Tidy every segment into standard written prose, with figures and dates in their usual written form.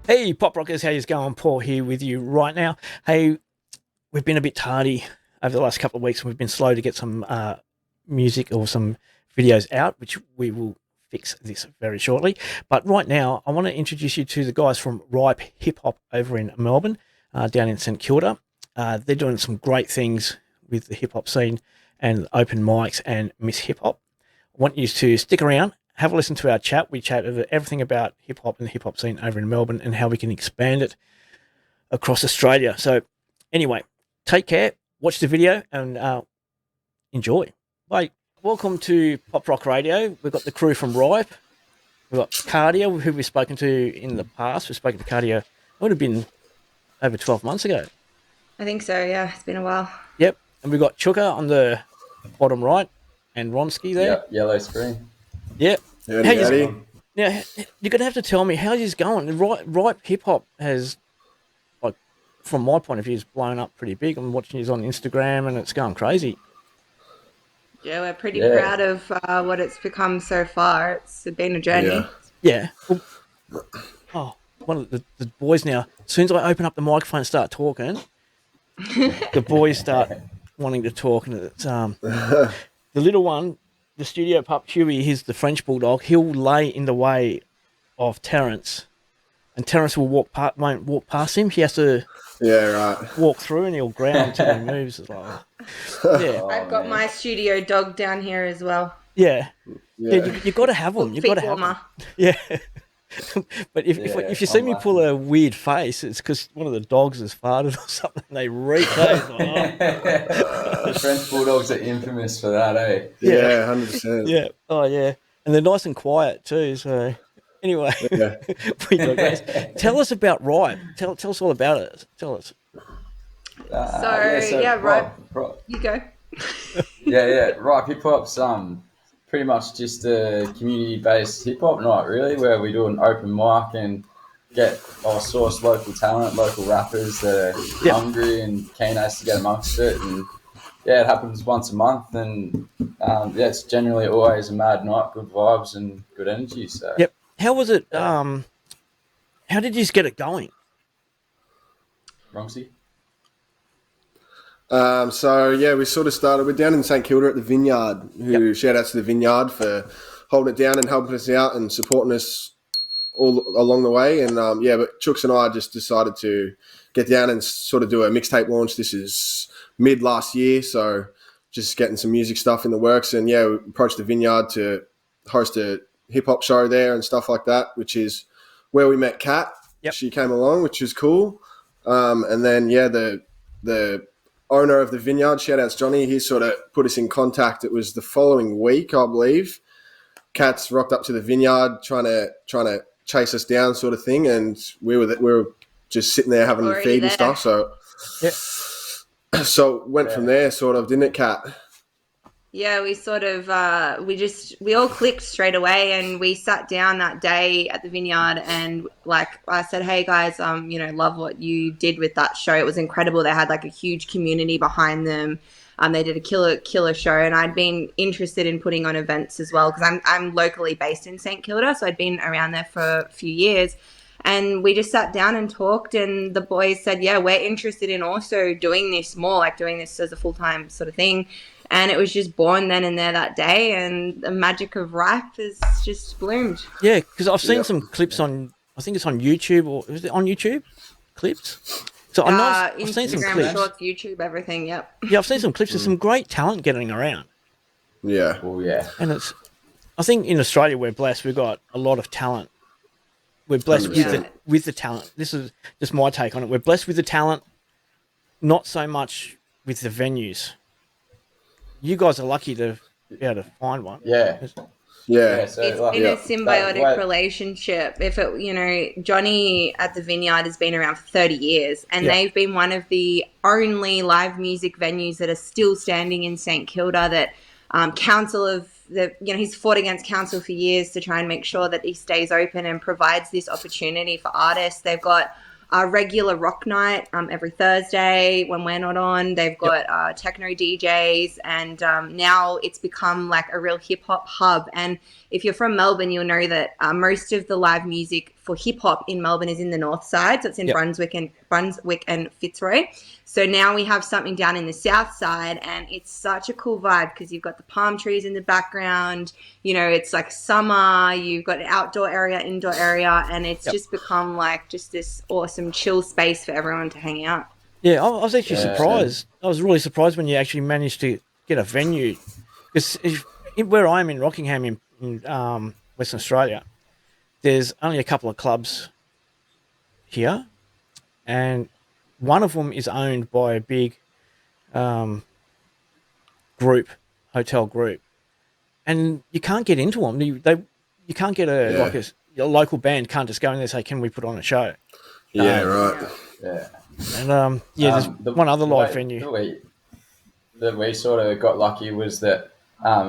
Hey, PopRockers, how you going? Paul here with you right now. Hey, we've been a bit tardy over the last couple of weeks, and we've been slow to get some music or some videos out, which we will fix this very shortly. But right now, I want to introduce you to the guys from Ripe Hip Hop over in Melbourne, down in St Kilda. They're doing some great things with the hip hop scene and open mics and Miss Hip Hop. I want you to stick around, have a listen to our chat. We chat over everything about hip hop and the hip hop scene over in Melbourne and how we can expand it across Australia. So, anyway, take care, watch the video, and enjoy. Bye. Welcome to Pop Rock Radio. We've got the crew from Ripe. We've got Cardia, who we've spoken to in the past. We've spoken to Cardia, it would have been over 12 months ago. I think so, yeah. It's been a while. Yep. And we've got Chuka on the bottom right and Ronsky there. Yep, yellow screen. Yep. Howdy. Now, you're going to have to tell me, how's this going? Ripe Hip Hop has, like, from my point of view, has blown up pretty big. I'm watching you on Instagram and it's going crazy. Yeah, we're pretty proud of what it's become so far. It's been a journey. Yeah. Well, one of the boys now, as soon as I open up the microphone and start talking, the boys start wanting to talk. And it's the little one, the studio pup, Huey, he's the French bulldog. He'll lay in the way of Terrence, and Terrence won't walk past him. He has to walk through, and he'll growl until he moves. It's like, I've got my studio dog down here as well. Yeah. You got to have them. You got to have them. Yeah. But if you see me pull a weird face, it's because one of the dogs has farted or something. They reek. The French bulldogs are infamous for that, eh? Yeah, 100%. Yeah. Oh, yeah. And they're nice and quiet too. So, anyway, we digress. Tell us about Ripe. Tell us all about it. Tell us. Ripe. You go. Ripe Hip Hop's pretty much just a community-based hip hop night, really, where we do an open mic and source local talent, local rappers that are hungry and keen as to get amongst it. And it happens once a month, and it's generally always a mad night, good vibes and good energy. So how was it? How did you just get it going? Ronksy? We sort of started. We're down in St Kilda at the Vineyard. Shout out to the Vineyard for holding it down and helping us out and supporting us all along the way. And but Chooks and I just decided to get down and sort of do a mixtape launch. This is mid last year, so just getting some music stuff in the works. And we approached the Vineyard to host a hip hop show there and stuff like that, which is where we met Kat. She came along, which was cool. And then the owner of the Vineyard, shout outs Johnny, he sort of put us in contact. It was the following week, I believe. Kat's rocked up to the Vineyard trying to chase us down, sort of thing, and we were just sitting there having a feed and stuff. So went from there, sort of, didn't it, Kat? Yeah, we sort of we all clicked straight away, and we sat down that day at the Vineyard, and like I said, hey guys, love what you did with that show. It was incredible. They had like a huge community behind them. They did a killer show, and I'd been interested in putting on events as well because I'm locally based in St Kilda, so I'd been around there for a few years. And we just sat down and talked, and the boys said, we're interested in also doing this more, like doing this as a full-time sort of thing. And it was just born then and there that day, and the magic of Ripe has just bloomed. Yeah, because I've seen some clips on, I think it's on YouTube, or is it on YouTube? Clips? So I know I've seen some clips. Shorts, YouTube, everything, Yeah, I've seen some clips. There's some great talent getting around. Yeah. Oh, yeah. And I think in Australia we're blessed. We've got a lot of talent. We're blessed with the talent. This is just my take on it. We're blessed with the talent, not so much with the venues. You guys are lucky to be able to find one. Yeah. So it's been a symbiotic relationship. If Johnny at the Vineyard has been around for 30 years, and they've been one of the only live music venues that are still standing in St Kilda. That he's fought against council for years to try and make sure that he stays open and provides this opportunity for artists. They've got a regular rock night every Thursday when we're not on. They've got techno DJs, and now it's become like a real hip hop hub. And if you're from Melbourne, you'll know that most of the live music for hip hop in Melbourne is in the north side, so it's in Brunswick and Fitzroy. So now we have something down in the south side, and it's such a cool vibe because you've got the palm trees in the background. You know, it's like summer. You've got an outdoor area, indoor area, and it's just become like just this awesome chill space for everyone to hang out. Yeah, I was actually surprised. I was really surprised when you actually managed to get a venue, because where I am in Rockingham in Western Australia, there's only a couple of clubs here, and one of them is owned by a big hotel group, and you can't get into them. You can't get a local band can't just go in there and say, "Can we put on a show?" Yeah, right. Yeah. And there's one other live venue. That we sort of got lucky was that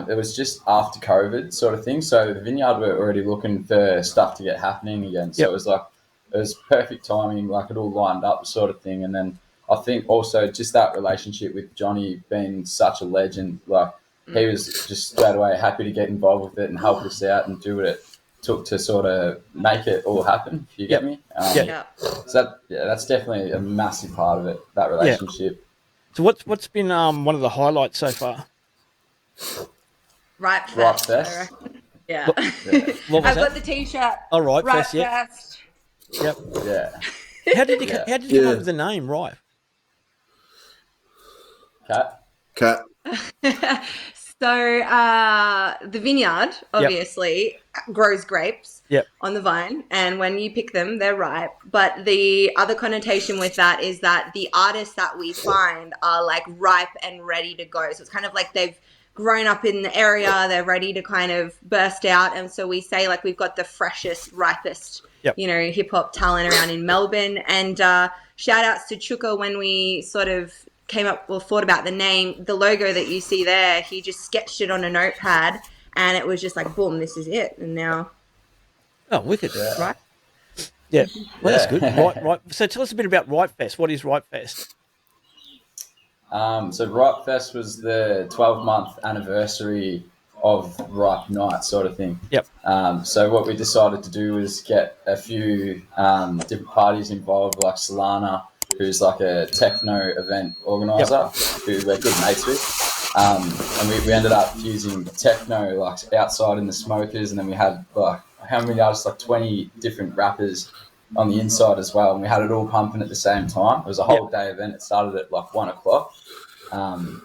it was just after COVID sort of thing. So the Vineyard were already looking for stuff to get happening again. So it was perfect timing, like it all lined up sort of thing. And then I think also just that relationship with Johnny being such a legend, like he was just straight away happy to get involved with it and help us out and do what it took to sort of make it all happen. You get me? So that's definitely a massive part of it, that relationship. So what's been one of the highlights so far? Right Fest. Yeah. What was I've got the t-shirt. Oh, Right Fest, Fest. Yep. Yeah. How did you come up with the name, Right? Cat. So the vineyard obviously grows grapes on the vine, and when you pick them, they're ripe. But the other connotation with that is that the artists that we find are like ripe and ready to go. So it's kind of like they've grown up in the area, they're ready to kind of burst out. And so we say like we've got the freshest, ripest, hip hop talent around in Melbourne. And shout outs to Chuka when we sort of thought about the name. The logo that you see there, he just sketched it on a notepad, and it was just like, boom, this is it. And now, wicked, right? Yeah, well, that's good. Right. So tell us a bit about Right Fest. What is Right Fest? So Ripe Fest was the 12-month anniversary of Ripe Night sort of thing. Yep. So what we decided to do was get a few different parties involved, like Solana, who's like a techno event organizer, who we're good mates with. And we ended up using techno like outside in the smokers, and then we had like how many artists, like 20 different rappers on the inside as well, and we had it all pumping at the same time. It was a whole day event. It started at like 1:00. And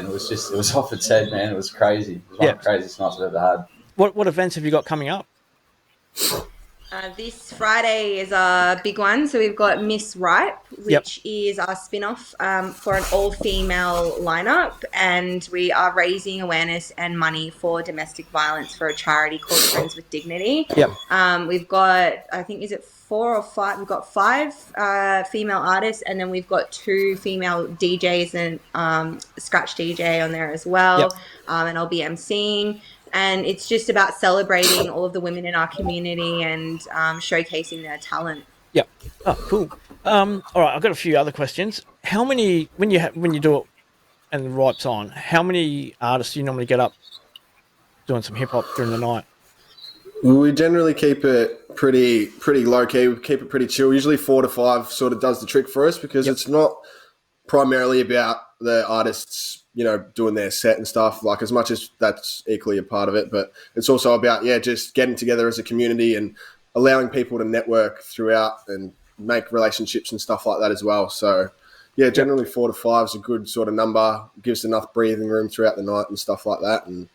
it was off its head, man. It was crazy. It was one of the craziest nights I've ever had. What events have you got coming up? This Friday is a big one. So we've got Miss Ripe, which is our spin-off for an all-female lineup, and we are raising awareness and money for domestic violence for a charity called Friends with Dignity. We've got, I think, is it 4 or 5? We've got 5 female artists, and then we've got 2 female DJs and Scratch DJ on there as well. And I'll be emceeing. And it's just about celebrating all of the women in our community and showcasing their talent. Yep. Oh, cool. All right, I've got a few other questions. How many, when you do it and the Ripe's on, how many artists do you normally get up doing some hip hop during the night? We generally keep it pretty low key. We keep it pretty chill. Usually 4 to 5 sort of does the trick for us, because it's not primarily about the artists, doing their set and stuff, like as much as that's equally a part of it, but it's also about, just getting together as a community and allowing people to network throughout and make relationships and stuff like that as well. So generally 4 to 5 is a good sort of number, gives enough breathing room throughout the night and stuff like that. And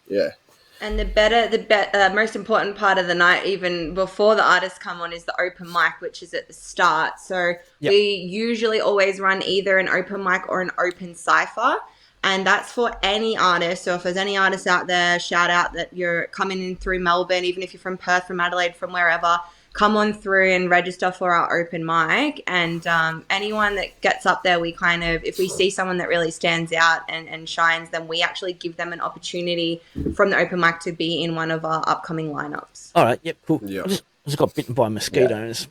And the most important part of the night, even before the artists come on, is the open mic, which is at the start. So we usually always run either an open mic or an open cypher. And that's for any artist. So if there's any artists out there, shout out that you're coming in through Melbourne, even if you're from Perth, from Adelaide, from wherever, come on through and register for our open mic. And anyone that gets up there, we kind of, if we see someone that really stands out and shines, then we actually give them an opportunity from the open mic to be in one of our upcoming lineups. All right, yep, cool. Yeah. I just got bitten by a mosquito. And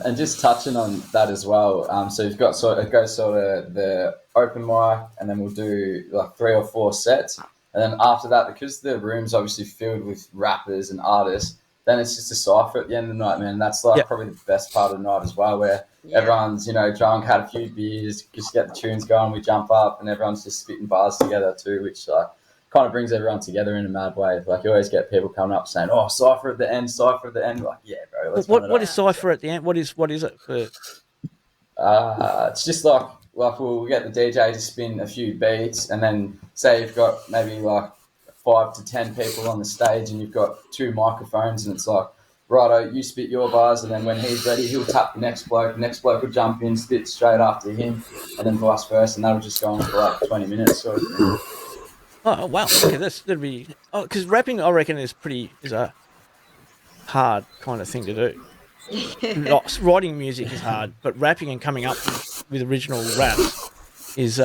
and just touching on that as well, so you've got it goes the open mic, and then we'll do like 3 or 4 sets, and then after that, because the room's obviously filled with rappers and artists, then it's just a cipher at the end of the night, man. That's like probably the best part of the night as well, where everyone's, you know, drunk, had a few beers, just get the tunes going, we jump up, and everyone's just spitting bars together too, which like kind of brings everyone together in a mad way. Like you always get people coming up saying, "Oh, cipher at the end, cipher at the end." Like, yeah, bro. What is cipher at the end? What is it for? It's just like we'll get the DJ to spin a few beats, and then say you've got maybe like 5 to 10 people on the stage, and you've got 2 microphones, and it's like, righto, you spit your bars, and then when he's ready, he'll tap the next bloke. The next bloke will jump in, spit straight after him, and then vice versa, and that'll just go on for like 20 minutes sort of thing. Oh wow! Okay, that'd be because rapping, I reckon, is a hard kind of thing to do. Writing music is hard, but rapping and coming up with original raps is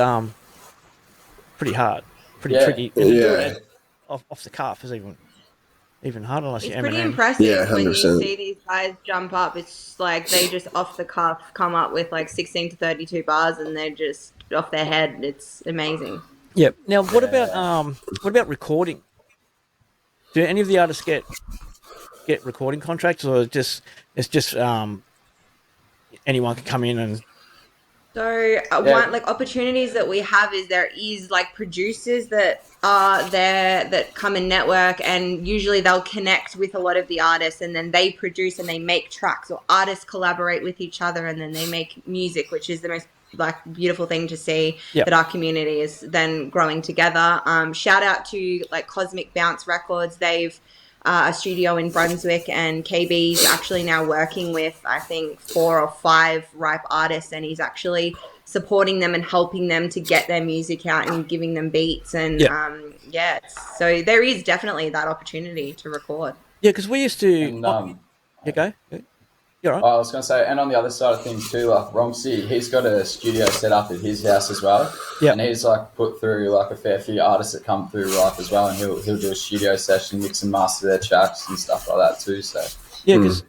pretty hard, pretty tricky. Yeah. Off the cuff is even harder unless you're It's pretty Eminem. impressive when you see these guys jump up. It's like they just off the cuff come up with like 16 to 32 bars, and they're just off their head. It's amazing. Yeah. Now, what about recording? Do any of the artists get recording contracts, or it's just anyone can come in and? So one like opportunities that we have is there is like producers that are there that come and network, and usually they'll connect with a lot of the artists, and then they produce and they make tracks, or artists collaborate with each other and then they make music, which is the most like beautiful thing to see that our community is then growing together. Shout out to like Cosmic Bounce Records. They've a studio in Brunswick, and KB's actually now working with I think 4 or 5 ripe artists, and he's actually supporting them and helping them to get their music out and giving them beats and so there is definitely that opportunity to record. Yeah, because we used to. And, you go. You're right. I was going to say, and on the other side of things too, like Romsey, he's got a studio set up at his house as well. Yeah. And he's like put through like a fair few artists that come through Ripe as well, and he'll do a studio session, mix and master their tracks and stuff like that too. So yeah, because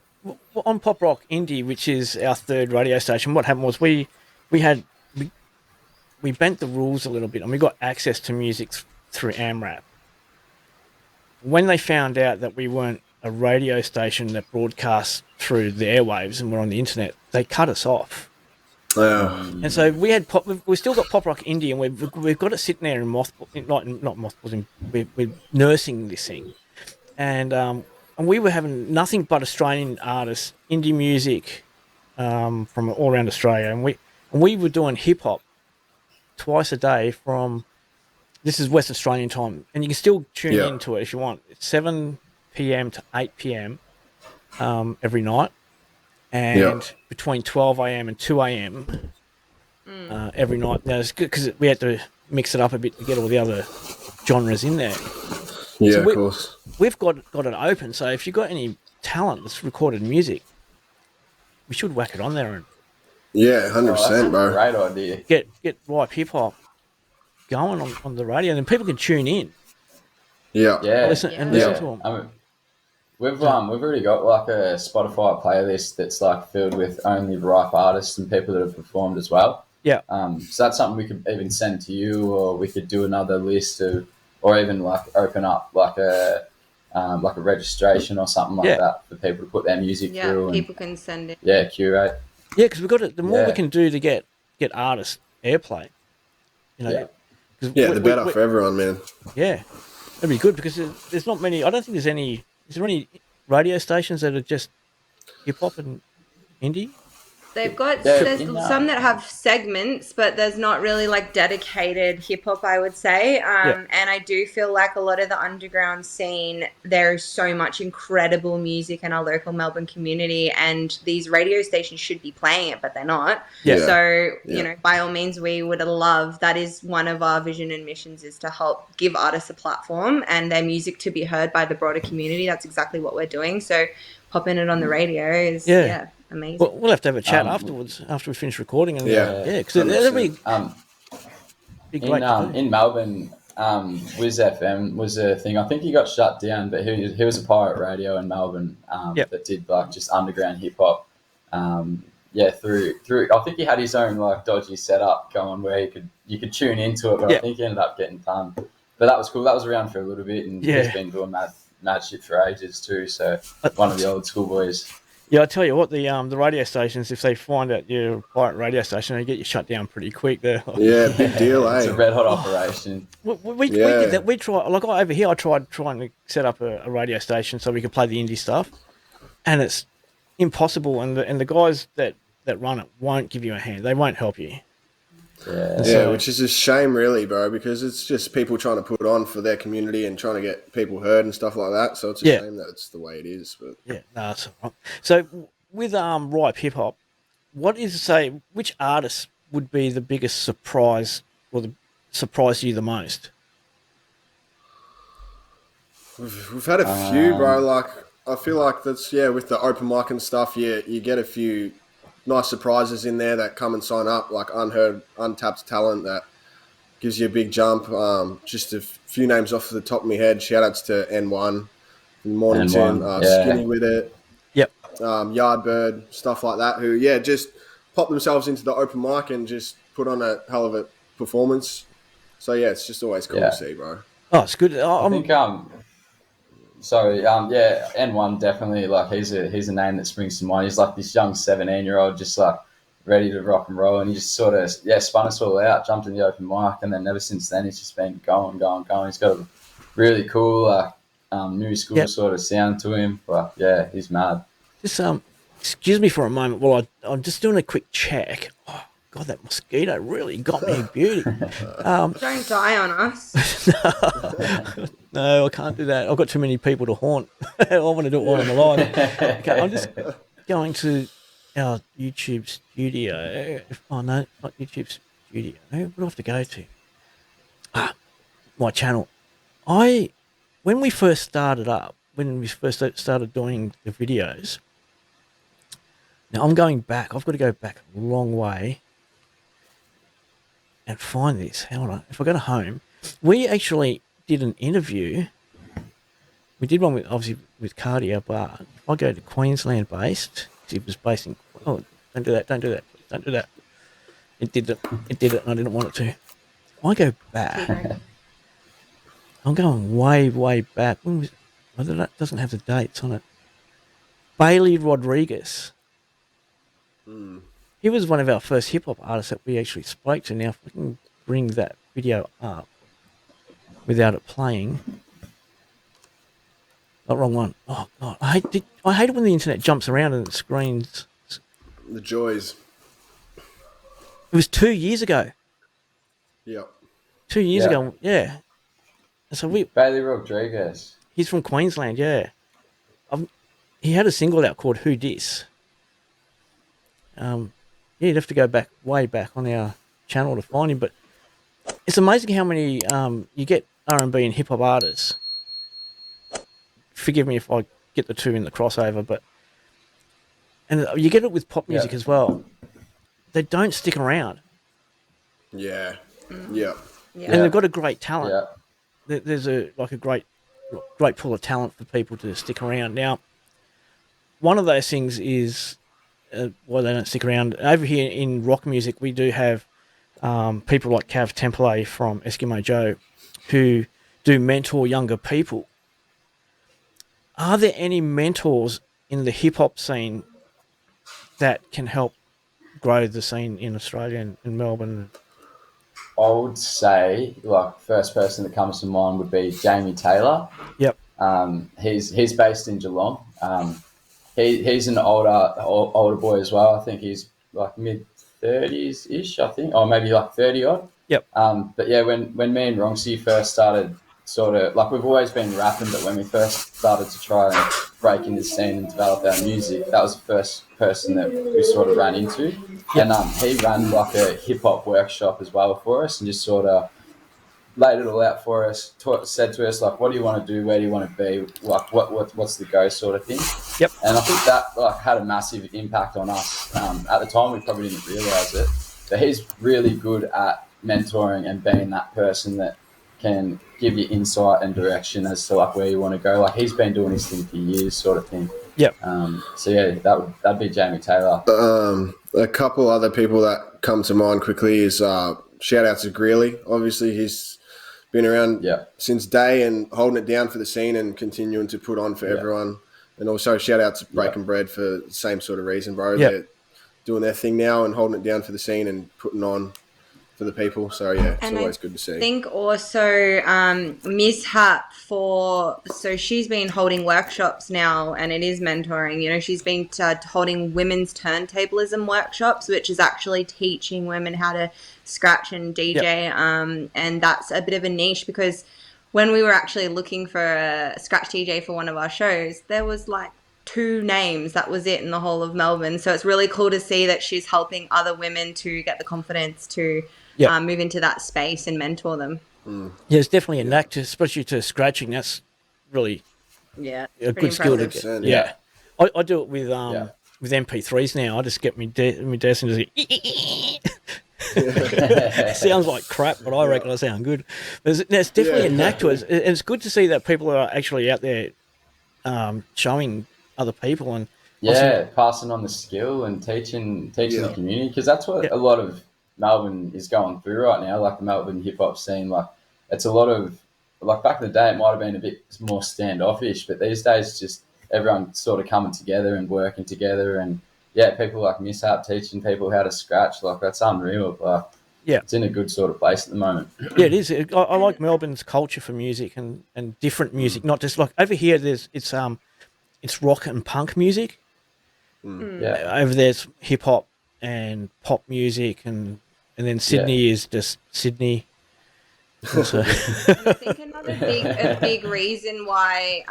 on Pop Rock Indie, which is our 3rd radio station, what happened was we bent the rules a little bit, and we got access to music through AMRAP. When they found out that we weren't a radio station that broadcasts through the airwaves and we're on the internet, they cut us off. And so we've still got Pop Rock Indie, and we've got it sitting there in not mothballs. We're nursing this thing, and we were having nothing but Australian artists, indie music, from all around Australia, and we were doing hip hop twice a day from. This is West Australian time, and you can still tune into it if you want. It's 7 p.m. to 8 p.m. Every night, and between 12 a.m. and 2 a.m. Every night. Now it's good because we had to mix it up a bit to get all the other genres in there. Yeah, so of course. We've got it open, so if you've got any talent that's recorded music, we should whack it on there and 100%, bro. Great idea. Get Ripe hip hop going on the radio, and then people can tune in. Listen to them. We've already got like a Spotify playlist that's like filled with only Ripe artists and people that have performed as well. Yeah. So that's something we could even send to you, or we could do another list of, or even like open up like a registration or something like that for people to put their music through. People can send it. Yeah, curate. Yeah, because we've got it. The more we can do to get artists airplay, you know. The better for everyone, man. Yeah, that'd be good because there's not many. I don't think there's any. Is there any radio stations that are just hip hop and indie? They've got there's some that have segments, but there's not really like dedicated hip hop, I would say. And I do feel like a lot of the underground scene, there is so much incredible music in our local Melbourne community, and these radio stations should be playing it, but they're not. So, you know, by all means, we would love, that is one of our vision and missions, is to help give artists a platform and their music to be heard by the broader community. That's exactly what we're doing. So popping it on the radio is amazing. Well, we'll have to have a chat afterwards, after we finish recording. And because that'll be great. In Melbourne, Wiz FM was a thing. I think he got shut down, but he was a pirate radio in Melbourne that did like just underground hip hop. Through I think he had his own like dodgy setup going where you could tune into it, but I think he ended up getting done. But that was cool. That was around for a little bit, and he's been doing mad shit for ages too. So one of the old school boys. Yeah, I tell you what, the radio stations, if they find out you're a pirate radio station, they get you shut down pretty quick. They're like, Yeah, big deal, It's eh? a red hot operation. we did that. We tried, like over here, I tried trying to set up a radio station so we could play the indie stuff, and it's impossible. And the guys that run it won't give you a hand. They won't help you. Yeah, which is a shame, really, bro, because it's just people trying to put on for their community and trying to get people heard and stuff like that. So it's a shame that it's the way it is. But yeah, no, that's all right. So with ripe hip hop, which artist would be the biggest surprise or surprise you the most? we've had a few, bro. Like I feel like that's with the open mic and stuff. Yeah, you get a few nice surprises in there that come and sign up, like untapped talent that gives you a big jump. Just a few names off the top of my head. Shout outs to N1 from Mornington, Skinny with it. Yep. Yardbird, stuff like that, who just pop themselves into the open mic and just put on a hell of a performance. So it's just always cool to see, bro. Oh, it's good. I think N1 definitely, like he's a name that springs to mind. He's like this young 17-year-old, just like ready to rock and roll, and he just sort of spun us all out, jumped in the open mic, and then ever since then he's just been going. He's got a really cool new school sort of sound to him, but he's mad. Just excuse me for a moment while I'm just doing a quick check. Oh God, that mosquito really got me a beauty. Don't die on us. No, I can't do that. I've got too many people to haunt. I want to do it while I'm alive. Okay, I'm just going to our YouTube studio. Oh no, not YouTube studio. Where do I have to go to? My channel. When we first started doing the videos. Now I'm going back. I've got to go back a long way and find this. Hold on. If I go to home, we actually did an interview. We did one with Cardia, but if I go to Queensland based, it was based in. Oh, don't do that! Don't do that! It did it, and I didn't want it to. If I go back, I'm going way back. Whether that doesn't have the dates on it. Bailey Rodriguez. He was one of our first hip hop artists that we actually spoke to. Now, if we can bring that video up without it playing. Not wrong one. Oh God, I hate it when the internet jumps around and it screens. The joys. It was 2 years ago. Yep. 2 years ago, yeah. So Bailey Rodriguez. He's from Queensland, yeah. He had a single out called "Who Dis." You'd have to go way back on our channel to find him, but it's amazing how many you get R&B and hip hop artists. Forgive me if I get the two in the crossover, and you get it with pop music as well. They don't stick around. Yeah. And they've got a great talent. Yeah. There's a great pool of talent for people to stick around. Now, one of those things is why they don't stick around. Over here in rock music, we do have people like Cav Temple from Eskimo Joe who do mentor younger people. Are there any mentors in the hip-hop scene that can help grow the scene in Australia and Melbourne? I would say, first person that comes to mind would be Jamie Taylor. Yep. He's based in Geelong. He's an older boy as well. I think he's mid-30s ish. I think, or maybe 30 odd. Yep. But when me and Ronksy first started, sort of we've always been rapping, but when we first started to try and break into the scene and develop our music, that was the first person that we sort of ran into. Yep. And he ran a hip hop workshop as well for us, and just sort of laid it all out for us. Said to us what do you want to do? Where do you want to be? What's the go sort of thing. Yep. And I think that had a massive impact on us. At the time, we probably didn't realise it, but he's really good at mentoring and being that person that can give you insight and direction as to where you want to go. He's been doing his thing for years, sort of thing. Yep. That'd be Jamie Taylor. A couple other people that come to mind quickly is shout out to Greeley. Obviously, he's been around Yeah. since day and holding it down for the scene and continuing to put on for everyone. And also shout out to Breaking Bread for the same sort of reason, bro. Yeah. They're doing their thing now and holding it down for the scene and putting on for the people. So yeah, it's always good to see. I think also Mishap so she's been holding workshops now, and it is mentoring. You know, she's been holding women's turntablism workshops, which is actually teaching women how to scratch and DJ. And that's a bit of a niche, because when we were actually looking for a scratch DJ for one of our shows, there was like 2 names. That was it in the whole of Melbourne. So it's really cool to see that she's helping other women to get the confidence to move into that space and mentor them. Yeah, it's definitely a knack, to, especially to scratching. That's really a good skill to get. Yeah. I do it with MP3s now. I just get me desk and just sounds like crap, but I reckon I sound good. There's definitely a knack to it. It's good to see that people are actually out there showing other people and passing on the skill and teaching the community, because that's what a lot of Melbourne is going through right now. Like the Melbourne hip hop scene, like it's a lot of, like back in the day it might have been a bit more standoffish, but these days just everyone sort of coming together and working together, and people like Mishap teaching people how to scratch, like that's unreal. Like it's in a good sort of place at the moment. Yeah, it is. I like Melbourne's culture for music and different music, not just like over here. It's rock and punk music. Over there's hip hop and pop music, and then Sydney is just Sydney. And I think a big reason why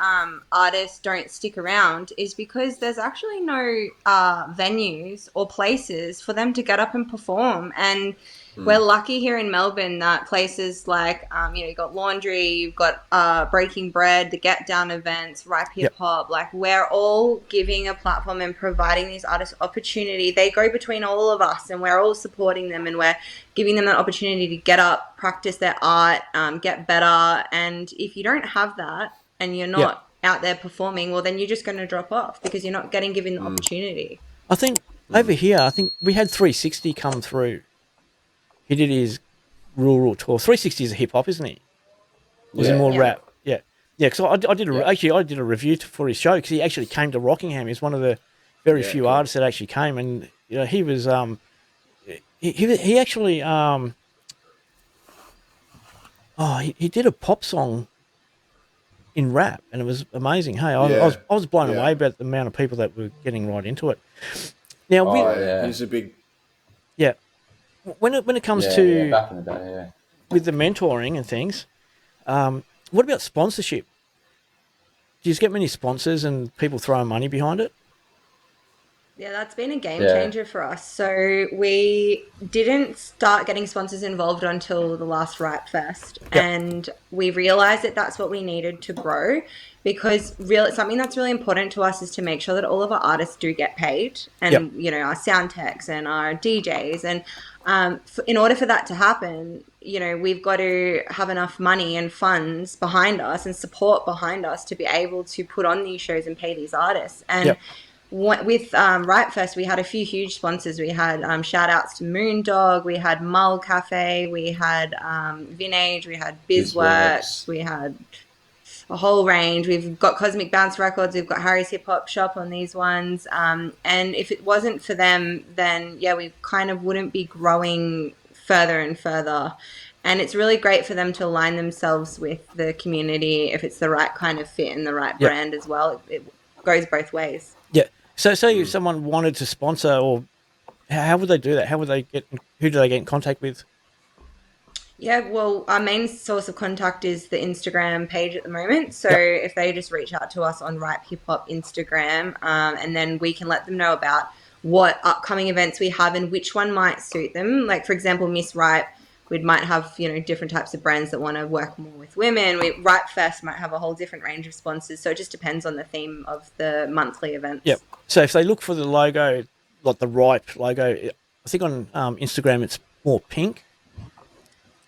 artists don't stick around is because there's actually no venues or places for them to get up and perform. And we're lucky here in Melbourne that places like, you've got Laundry, you've got Breaking Bread, the Get Down events, Ripe Hip Hop, like we're all giving a platform and providing these artists opportunity. They go between all of us, and we're all supporting them, and we're giving them that opportunity to get up, practice their art, get better. And if you don't have that and you're not out there performing, well, then you're just going to drop off because you're not given the opportunity. I think over here, we had 360 come through. He did his rural tour. 360 is a hip hop, isn't he? Was it more rap? Yeah. Yeah, because I did a review for his show, because he actually came to Rockingham. He's one of the very few artists that actually came, and he was he actually he did a pop song in rap, and it was amazing. Hey, I was blown away about the amount of people that were getting right into it. Now, he's a big when it comes to back in the day, with the mentoring and things, what about sponsorship? Do you get many sponsors and people throwing money behind it? Yeah, that's been a game changer for us. So we didn't start getting sponsors involved until the last Ripe Fest. And we realized that that's what we needed to grow, because something that's really important to us is to make sure that all of our artists do get paid, and, our sound techs and our DJs. And in order for that to happen, we've got to have enough money and funds behind us and support behind us to be able to put on these shows and pay these artists. And with Ripe Fest, we had a few huge sponsors. We had shout outs to Moondog, we had Mull Cafe, we had Vinage, we had Bizworks, we had a whole range. We've got Cosmic Bounce Records, we've got Harry's Hip Hop Shop on these ones. And if it wasn't for them, then we kind of wouldn't be growing further and further. And it's really great for them to align themselves with the community if it's the right kind of fit and the right brand as well. It goes both ways. Yeah. So say if someone wanted to sponsor, or how would they do that? Who do they get in contact with? Yeah, well, our main source of contact is the Instagram page at the moment. So if they just reach out to us on Ripe Hip Hop Instagram, and then we can let them know about what upcoming events we have and which one might suit them. Like, for example, Miss Ripe, we might have, different types of brands that want to work more with women. Ripe Fest might have a whole different range of sponsors. So it just depends on the theme of the monthly events. Yep. So if they look for the logo, like the Ripe logo, I think on Instagram it's more pink.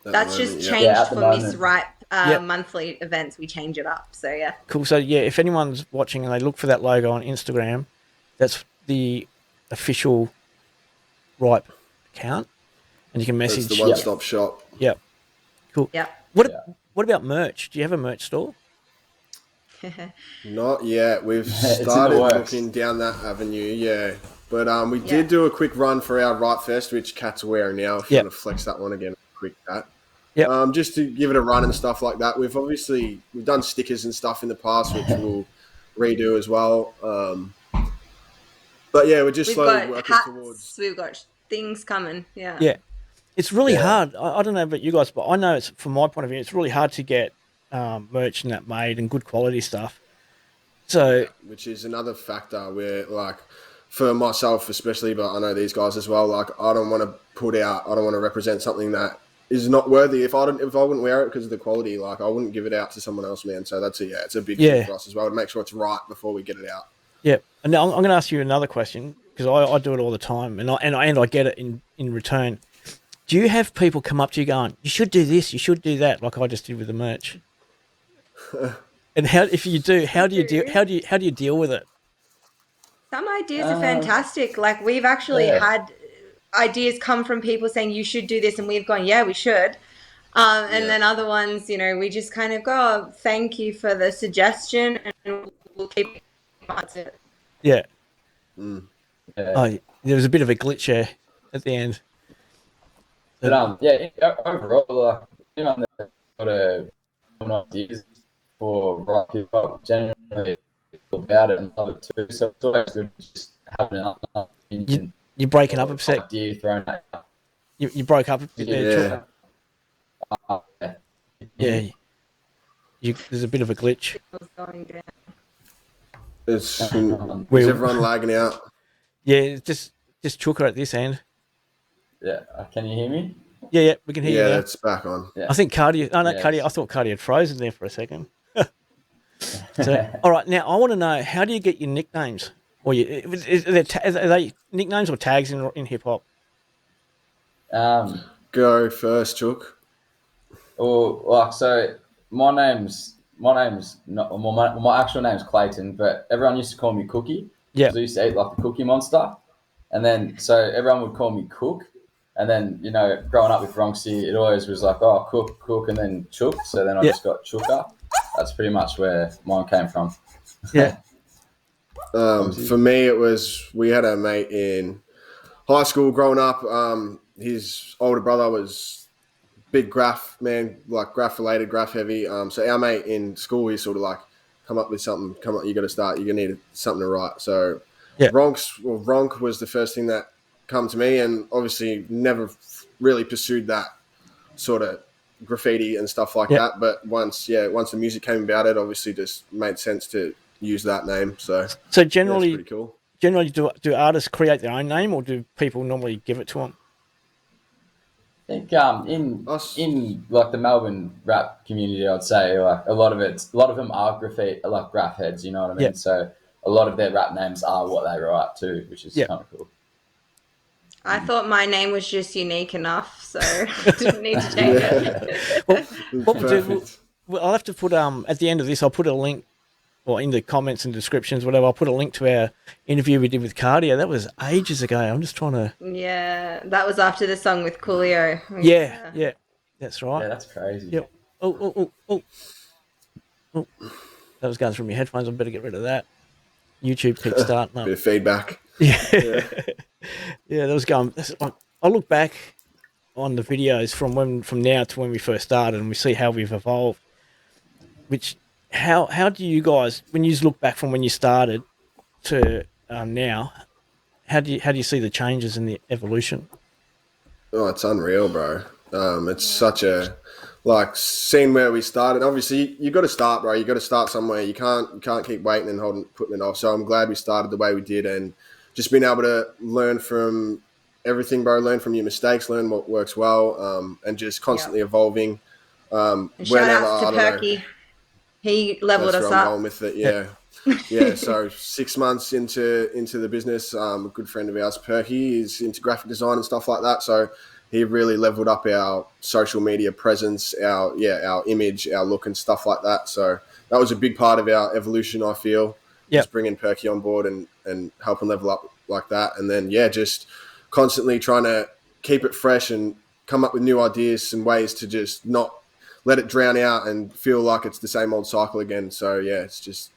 That's just changed for Miss Ripe monthly events. We change it up. So, yeah. Cool. So, if anyone's watching and they look for that logo on Instagram, that's the official Ripe account. And you can message. It's the one-stop shop. Yep. Cool. Yep. What about merch? Do you have a merch store? Not yet. We've It's in the started works. looking down that avenue, yeah. But we did do a quick run for our Right Fest, which Cat's wearing now. If you want to flex that one again, quick Cat. Yeah. Just to give it a run and stuff like that. We've done stickers and stuff in the past, which we'll redo as well. But yeah, we're just slowly working towards. We've got things coming. Yeah. Yeah. It's really hard. I don't know about you guys, but I know it's from my point of view, it's really hard to get merch and that made and good quality stuff. So, which is another factor where, like, for myself especially, but I know these guys as well. Like, I don't want to represent something that is not worthy. If I wouldn't wear it because of the quality, like, I wouldn't give it out to someone else, man. So it's a big thing for us as well to make sure it's right before we get it out. Yeah, and now I'm going to ask you another question because I do it all the time, and I get it in return. Do you have people come up to you going, "You should do this, you should do that," like I just did with the merch? And if you do, how do you deal with it? Some ideas are fantastic. Like, we've actually had ideas come from people saying you should do this, and we've gone, yeah, we should. And then other ones, we just kind of go, oh, thank you for the suggestion, and we'll keep it. Yeah. Oh, there was a bit of a glitch there at the end. But overall, like, got a ideas for rock hip hop generally about it and love it too. So it's always good just having an opinion. You're breaking up a sec. Idea thrown at you broke up a bit there. Yeah. There's a bit of a glitch. Is everyone lagging out? Yeah, just Chooker at this end. Yeah, can you hear me? Yeah, we can hear you. Yeah, it's back on. Yeah. I think Cardi. Oh no, Cardi. I thought Cardi had frozen there for a second. So, all right, now I want to know, how do you get your nicknames? Or are they nicknames or tags in hip hop? Go first, Chook. So my name's not my actual name's Clayton, but everyone used to call me Cookie. Yeah, I used to eat like the Cookie Monster, and then so everyone would call me Cook. And then, growing up with Bronxy, it always was like, oh, Cook, and then Chook. So then I just got Chooker. That's pretty much where mine came from. Yeah. For me, we had a mate in high school growing up. His older brother was big graph, man, like graph related, graph heavy. So our mate in school, he sort of like, come up with something. Come on, you got to start. You're going to need something to write. So Ronk was the first thing that come to me, and obviously never really pursued that sort of graffiti and stuff like that. But once the music came about, it obviously just made sense to use that name. So generally, that's pretty cool. Generally, do artists create their own name, or do people normally give it to them? I think in like the Melbourne rap community, I'd say like a lot of them are graffiti, like graph heads. You know what I mean? Yeah. So a lot of their rap names are what they write too, which is kind of cool. I thought my name was just unique enough, so I didn't need to change it. Well, I'll have to put at the end of this, I'll put a link, or in the comments and descriptions, whatever. I'll put a link to our interview we did with Cardio. That was ages ago. I'm just trying to. Yeah, that was after the song with Coolio. Yeah, that's right. Yeah, that's crazy. Yep. Oh. That was going through my headphones. I better get rid of that. YouTube keeps starting up. Bit of feedback. Yeah, that was going. I look back on the videos from now to when we first started, and we see how we've evolved. How do you guys, when you look back from when you started to now, how do you see the changes in the evolution? Oh, it's unreal, bro. It's such a seeing where we started. Obviously, you got to start, bro. You got to start somewhere. You can't keep waiting and putting it off. So I'm glad we started the way we did, and just being able to learn from everything, bro. Learn from your mistakes. Learn what works well, and just constantly evolving. And shout out to Perky. He leveled us up. I'm going with it. Yeah. So 6 months into the business, a good friend of ours, Perky, is into graphic design and stuff like that. So he really leveled up our social media presence, our image, our look and stuff like that. So that was a big part of our evolution, I feel. Just bringing Perky on board and helping level up like that. And then, just constantly trying to keep it fresh and come up with new ideas and ways to just not let it drown out and feel like it's the same old cycle again. So yeah, it's just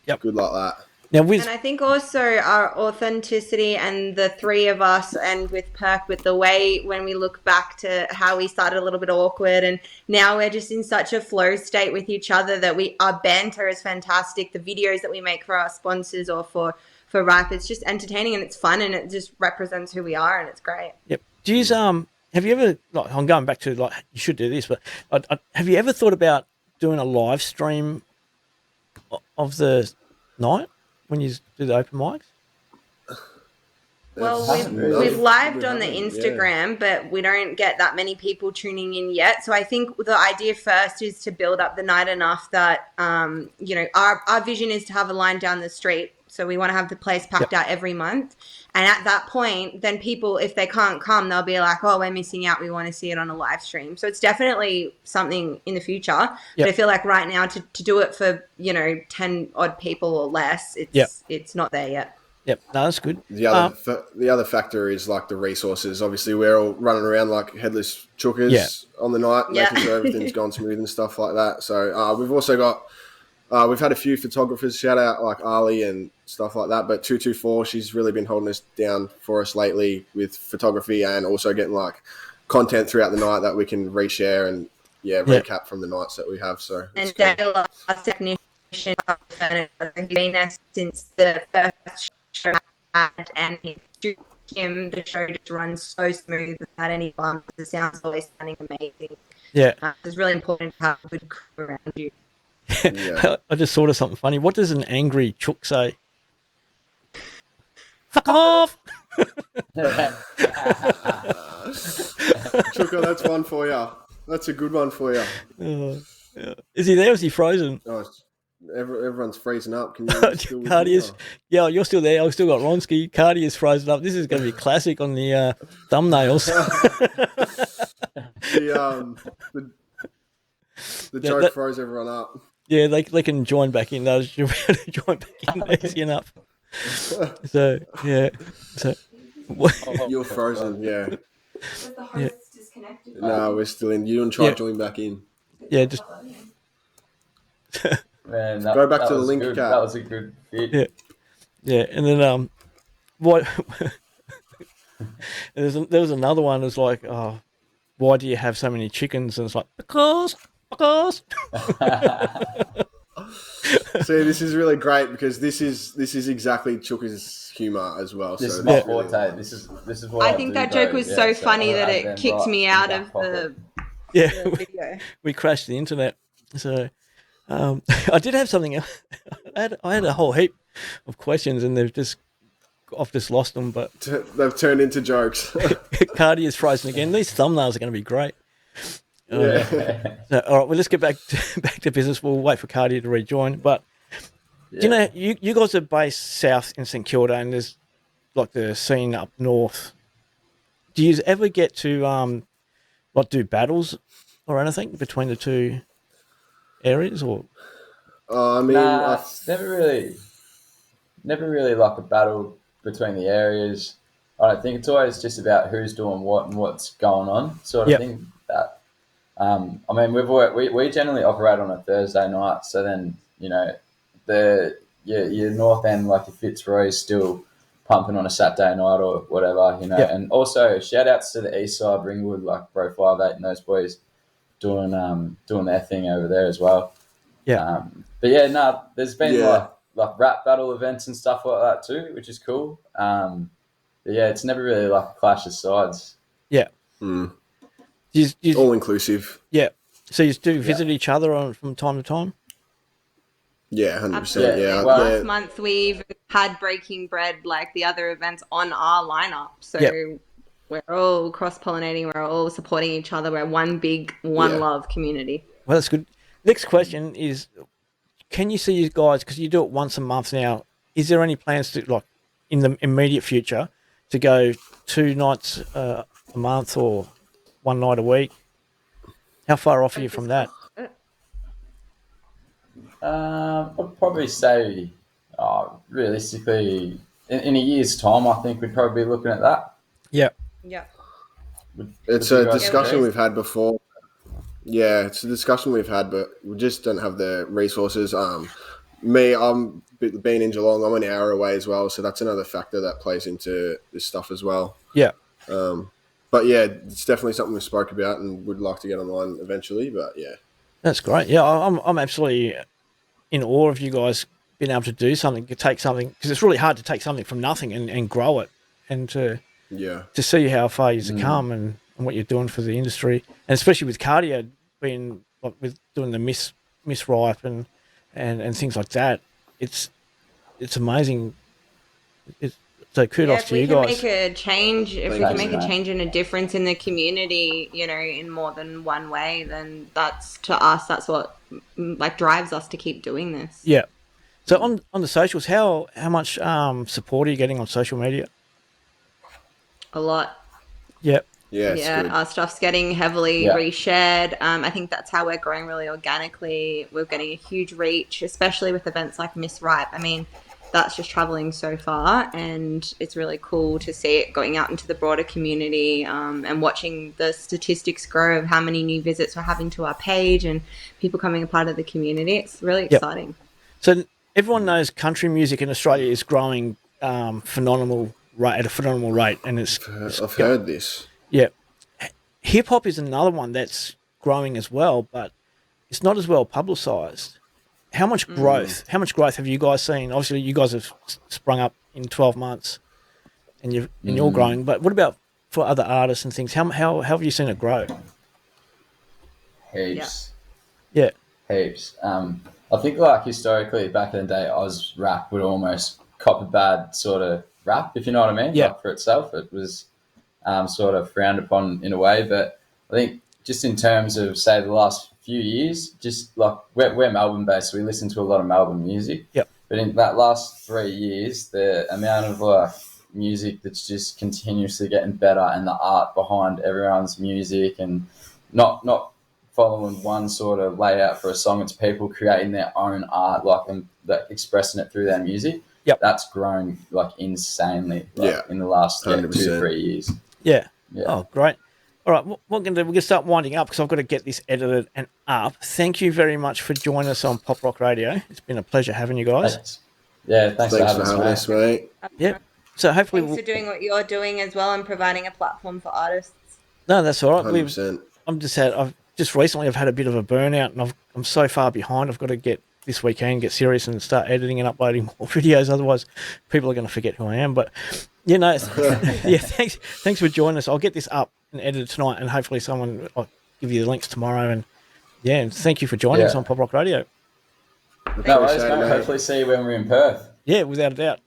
good like that. Now, and I think also our authenticity and the three of us, and with Perk, with the way when we look back to how we started a little bit awkward, and now we're just in such a flow state with each other that our banter is fantastic. The videos that we make for our sponsors or for Ripe, it's just entertaining and it's fun, and it just represents who we are, and it's great. Yep. Do you have you ever, like, I'm going back to, like, you should do this, but have you ever thought about doing a live stream of the night when you do the open mics? Well, we've lived on the Instagram, but we don't get that many people tuning in yet. So I think the idea first is to build up the night enough that, our vision is to have a line down the street. So we want to have the place packed out every month. And at that point, then people, if they can't come, they'll be like, oh, we're missing out. We want to see it on a live stream. So it's definitely something in the future. Yep. But I feel like right now to do it for, 10 odd people or less, it's not there yet. Yep, no, that's good. The other factor is like the resources. Obviously, we're all running around like headless chookers on the night, making sure everything's gone smooth and stuff like that. So we've also got we've had a few photographers, shout out like Ali and stuff like that. But 224, she's really been holding us down for us lately with photography and also getting like content throughout the night that we can reshare and recap from the nights that we have. So and Dale, our technician, he's been there since the first show I had, and him, the show just runs so smooth without any bumps. The sound's always sounding amazing. Yeah, it's really important to have a good crew around you. Yeah. I just thought of something funny. What does an angry chook say? Fuck off! Chooker, that's one for you. That's a good one for you. Is he there? Or is he frozen? Oh, everyone's freezing up. Can you still Cardi is, you're still there. I've still got Ronsky. Cardi is frozen up. This is going to be classic on the thumbnails. The joke froze everyone up. Yeah, they can join back in. Those join back in easy enough. So yeah, you're frozen. Yeah. Was the host disconnected? No, we're still in. You don't try to join back in. Yeah, just Man, go back to the link good. cap. That was a good fit. Yeah, and then what? there was another one. It's like, oh, why do you have so many chickens? And it's like because. See, this is really great because this is exactly Chooker's humour as well. This so is my forte. This is what I think that joke was so funny that it kicked me out of the video. We crashed the internet. So I did have something else. I had a whole heap of questions and I've just lost them. But they've turned into jokes. Cardi is frozen again. These thumbnails are going to be great. So, all right, well, let's get back to business. We'll wait for Cardi to rejoin. But you know, you guys are based south in St Kilda, and there's like the scene up north. Do you ever get to do battles or anything between the two areas? Or I mean, it's never really like a battle between the areas. I don't think it's always just about who's doing what and what's going on, sort of thing. That. I mean, we generally operate on a Thursday night, so then your north end, like your Fitzroy, is still pumping on a Saturday night or whatever, And also shout outs to the east side, Ringwood, like Bro 58 and those boys doing their thing over there as well. Yeah. There's been like rap battle events and stuff like that too, which is cool. But it's never really like a clash of sides. Yeah. Mm. You, all inclusive. Yeah. So you do visit each other from time to time? Yeah, 100%. Yeah. Last month we've had Breaking Bread, like the other events, on our lineup. So we're all cross-pollinating. We're all supporting each other. We're one big, love community. Well, that's good. Next question is, can you see you guys, because you do it once a month now, is there any plans to, like, in the immediate future, to go 2 nights a month or 1 night a week? How far off are you from that? I'd probably say, realistically, in a year's time, I think we'd probably be looking at that. Yeah. Yeah. It's a discussion we've had before. Yeah, it's a discussion we've had, but we just don't have the resources. I'm being in Geelong. I'm an hour away as well, so that's another factor that plays into this stuff as well. Yeah. But yeah, it's definitely something we spoke about and would like to get online eventually. But yeah, That's great. Yeah, I'm absolutely in awe of you guys being able to do something, to take something, because it's really hard to take something from nothing and grow it, and to see how far you've come and what you're doing for the industry, and especially with cardio being like, with doing the miss ripe and things like that. It's amazing. So kudos if to we you can guys. make a change, if we Thanks, can make a mate. change and a difference in the community, you know, in more than one way, then that's, to us, that's what like drives us to keep doing this. Yeah. So on the socials, how much support are you getting on social media? A lot. Yeah. yeah, it's Yeah, good. our stuff's getting heavily Yeah. reshared. I think that's how we're growing really organically. We're getting a huge reach, especially with events like Miss Ripe. I mean, that's just traveling so far, and it's really cool to see it going out into the broader community, and watching the statistics grow of how many new visits we're having to our page and people coming a part of the community. It's really exciting. So everyone knows country music in Australia is growing at a phenomenal rate, and I've heard this. yeah. Hip hop is another one that's growing as well, but it's not as well publicized. How much growth? How much growth have you guys seen? Obviously, you guys have sprung up in 12 months, and you're growing. But what about for other artists and things? How have you seen it grow? Heaps. Yeah. Heaps. I think like historically back in the day, Oz rap would almost cop a bad sort of rap, if you know what I mean. Yeah. Like for itself, it was sort of frowned upon in a way. But I think just in terms of say the last few years, just like we're Melbourne based, so we listen to a lot of Melbourne music. Yep. But in that last 3 years, the amount of like music that's just continuously getting better, and the art behind everyone's music, and not following one sort of layout for a song. It's people creating their own art, like, and expressing it through their music. Yep. That's grown like insanely. Like, Yeah. in the last 2 100%. 3 years. Yeah. Yeah. Oh, great. All right, what we're going to do, we're going to start winding up because I've got to get this edited and up. Thank you very much for joining us on Pop Rock Radio. It's been a pleasure having you guys. Thanks. Yeah, thanks for having us, mate. Yeah. So hopefully Thanks for doing what you're doing as well and providing a platform for artists. No, that's all right. 100%. I've just recently I've had a bit of a burnout, and I'm so far behind. I've got to get this weekend, get serious, and start editing and uploading more videos. Otherwise, people are going to forget who I am. But yeah, thanks for joining us. I'll get this up and edited tonight, and hopefully I'll give you the links tomorrow. And and thank you for joining us on Pop Rock Radio. No worries, mate. Hopefully see you when we're in Perth. Yeah, without a doubt.